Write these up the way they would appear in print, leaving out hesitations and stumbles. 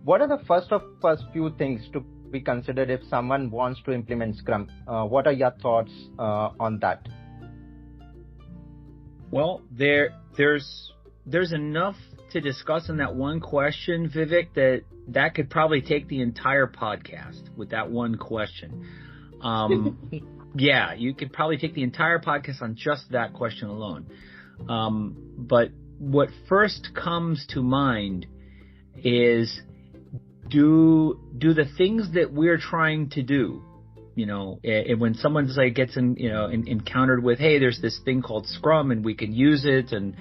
what are the first few things to be considered if someone wants to implement Scrum? What are your thoughts on that? Well, there's enough to discuss in that one question, Vivek, that could probably take the entire podcast with that one question. Yeah, you could probably take the entire podcast on just that question alone. But what first comes to mind is, do the things that we're trying to do, when someone's gets encountered with, hey, there's this thing called Scrum and we can use it and,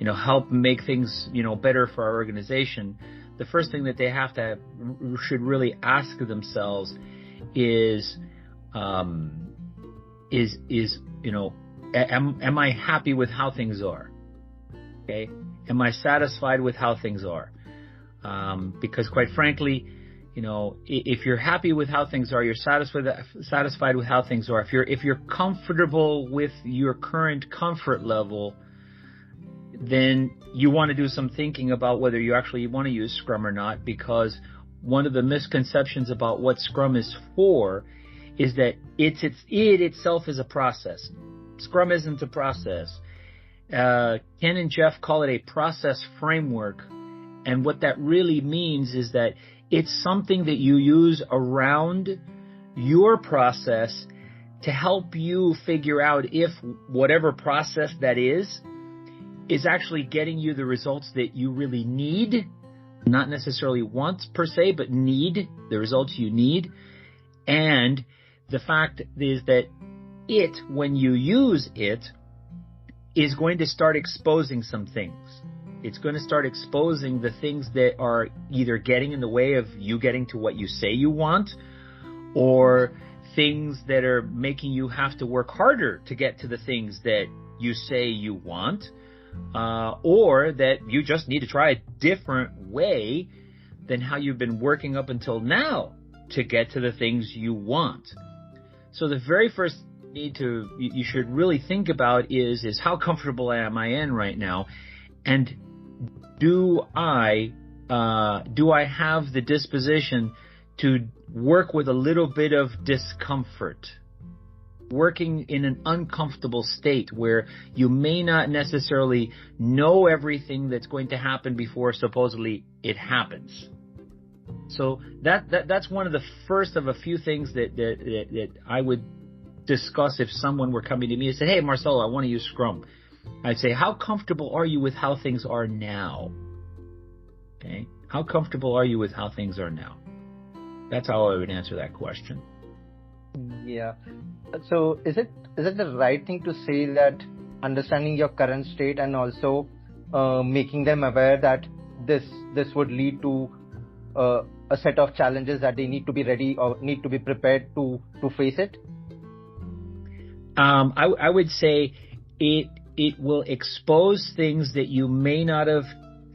help make things, better for our organization. The first thing that they should really ask themselves is, am I happy with how things are? Okay. Am I satisfied with how things are? Because quite frankly, if you're happy with how things are, you're satisfied with how things are. If you're comfortable with your current comfort level, then you want to do some thinking about whether you actually want to use Scrum or not, because one of the misconceptions about what Scrum is for is that it itself is a process. Scrum isn't a process. Ken and Jeff call it a process framework. And what that really means is that it's something that you use around your process to help you figure out if whatever process that is actually getting you the results that you really need, not necessarily want per se, but need, the results you need. And the fact is that when you use it, is going to start exposing some things. It's going to start exposing the things that are either getting in the way of you getting to what you say you want, or things that are making you have to work harder to get to the things that you say you want, or that you just need to try a different way than how you've been working up until now to get to the things you want. So the very first you should really think about is how comfortable am I in right now, and do I have the disposition to work with a little bit of discomfort, working in an uncomfortable state where you may not necessarily know everything that's going to happen before supposedly it happens. So that's one of the first of a few things that I would discuss if someone were coming to me and said, hey, Marcelo, I want to use Scrum. I'd say, how comfortable are you with how things are now? Okay. How comfortable are you with how things are now? That's how I would answer that question. Yeah. So is it the right thing to say that understanding your current state and also making them aware that this would lead to a set of challenges that they need to be ready or need to be prepared to face it? I would say it will expose things that you may not have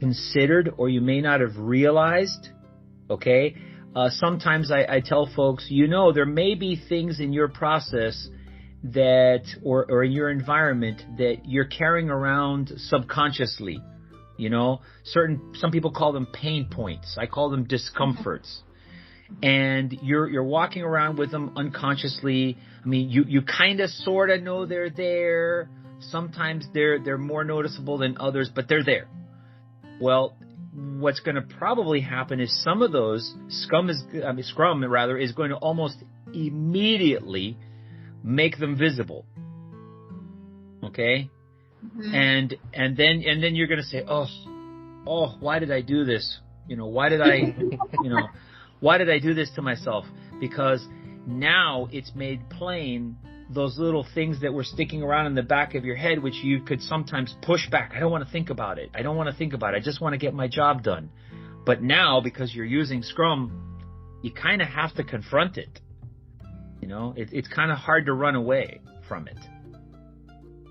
considered or you may not have realized. Okay. Sometimes I tell folks, there may be things in your process that, or in your environment that you're carrying around subconsciously. Some people call them pain points. I call them discomforts. And you're walking around with them unconsciously. I mean, you kind of sort of know they're there. Sometimes they're more noticeable than others, but they're there. Well, what's going to probably happen is some of those Scrum is going to almost immediately make them visible. Okay? Mm-hmm. And then you're going to say, oh, why did I do this? Why did I do this to myself? Because now it's made plain those little things that were sticking around in the back of your head, which you could sometimes push back. I don't want to think about it. I just want to get my job done. But now, because you're using Scrum, you kind of have to confront it. It's kind of hard to run away from it.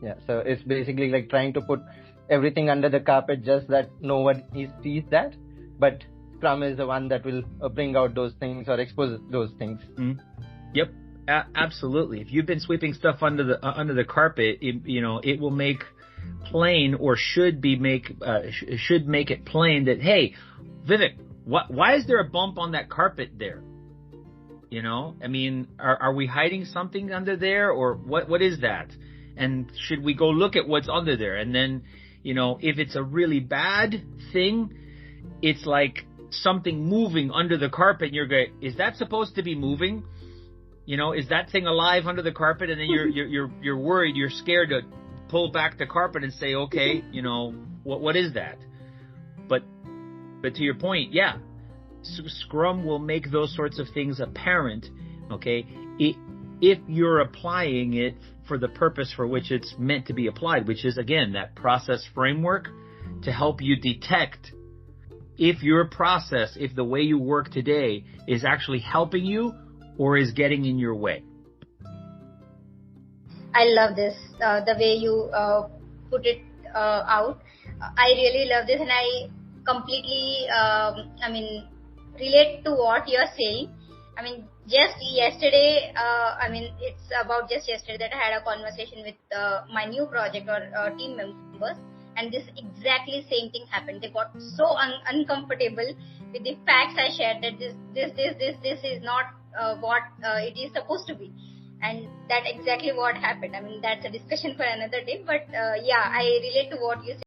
Yeah, so it's basically like trying to put everything under the carpet, just that no one sees that. But Scrum is the one that will bring out those things or expose those things. Mm-hmm. Yep. Absolutely. If you've been sweeping stuff under the carpet, it will make plain, or should make it plain that, hey, Vivek, Why is there a bump on that carpet there? You know, I mean, are we hiding something under there, or what is that? And should we go look at what's under there? And then, you know, if it's a really bad thing, it's like something moving under the carpet, and you're going, is that supposed to be moving? You know, is that thing alive under the carpet? And then you're worried, you're scared to pull back the carpet and say, okay, you know, what is that? But to your point, yeah, Scrum will make those sorts of things apparent, okay, if you're applying it for the purpose for which it's meant to be applied, which is, again, that process framework to help you detect if your process, if the way you work today is actually helping you or is getting in your way. I love this, the way you put it out. I really love this, and I completely, relate to what you're saying. I mean, just yesterday, it's about just yesterday that I had a conversation with my new project or team members, and this exactly same thing happened. They got so uncomfortable with the facts I shared that this is not what it is supposed to be. And that's exactly what happened. I mean, that's a discussion for another day, but yeah, I relate to what you said.